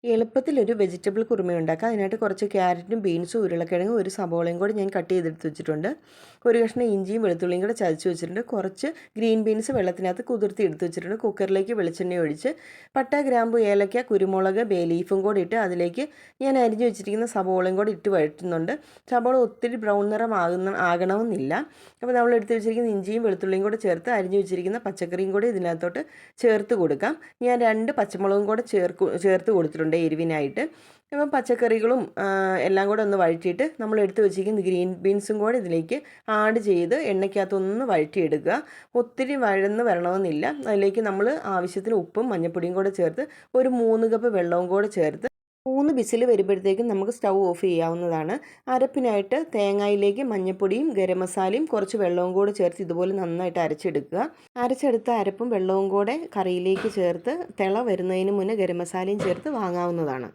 എളുപ്പത്തിലൊരു vegetable kurma ഉണ്ടാക്കാം. അതിനായിട്ട് കുറച്ച് ക്യാരറ്റും ബീൻസും ഉരുളക്കിഴങ്ങും ഒരു സബോളയും കൂടി ഞാൻ കട്ട് ചെയ്തെടുത്ത് വെച്ചിട്ടുണ്ട്. ഒരു കഷ്ണം ഇഞ്ചിയും വെളുത്തുള്ളിയും കൂടെ ചതച്ച് വെച്ചിട്ടുണ്ട്. കുറച്ച് ഗ്രീൻ ബീൻസ് വെള്ളത്തിനകത്ത് കുതിർത്തി എടുത്ത് വെച്ചിട്ടുണ്ട്. കുക്കറിലേക്ക് വെളിച്ചെണ്ണ ഒഴിച്ച് പട്ട, ഗ്രാമ്പു, ഏലക്ക, കുരുമുളക്, ബേ ലീഫും കൂടി ഇട്ട് അതിലേക്ക് ഞാൻ അരിഞ്ഞ് വെച്ചിരിക്കുന്ന സബോളയും കൂടി ഇട്ട് വഴറ്റുന്നുണ്ട്. സബോള ഒത്തിരി ബ്രൗൺ നിറം ആകണമെന്നില്ല. അപ്പോൾ നമ്മൾ എടുത്ത് വെച്ചിരിക്കുന്ന ഇഞ്ചിയും വെളുത്തുള്ളിയും കൂടെ ചേർത്ത് അരിഞ്ഞ് വെച്ചിരിക്കുന്ന പച്ചക്കറിയും കൂടി ഇതിനകത്തോട്ട് ചേർത്ത് കൊടുക്കാം. ഞാൻ 2 പച്ചമുളകും കൂടെ ചേർത്ത് കൊടുത്തിട്ടുണ്ട് എരിവിനായിട്ട്. അപ്പം പച്ചക്കറികളും എല്ലാം കൂടെ ഒന്ന് വഴറ്റിയിട്ട് നമ്മൾ എടുത്ത് വെച്ചിരിക്കുന്ന ഗ്രീൻ ബീൻസും കൂടെ ഇതിലേക്ക് ആഡ് ചെയ്ത് എണ്ണയ്ക്കകത്തൊന്ന് വഴറ്റിയെടുക്കുക. ഒത്തിരി വഴന്ന് വരണമെന്നില്ല. അതിലേക്ക് നമ്മൾ ആവശ്യത്തിന് ഉപ്പും മഞ്ഞൾപ്പൊടിയും കൂടെ ചേർത്ത് ഒരു 3 കപ്പ് വെള്ളവും കൂടെ ചേർത്ത് 3 വിസിൽ വരുമ്പോഴത്തേക്കും നമുക്ക് സ്റ്റൗ ഓഫ് ചെയ്യാവുന്നതാണ്. അരപ്പിനായിട്ട് തേങ്ങയിലേക്ക് മഞ്ഞൾപ്പൊടിയും ഗരം മസാലയും കുറച്ച് വെള്ളവും കൂടെ ചേർത്ത് ഇതുപോലെ നന്നായിട്ട് അരച്ചെടുക്കുക. അരച്ചെടുത്ത അരപ്പും വെള്ളവും കൂടെ കറിയിലേക്ക് ചേർത്ത് തിള വരുന്നതിന് മുന്നേ ഗരം മസാലയും ചേർത്ത് വാങ്ങാവുന്നതാണ്.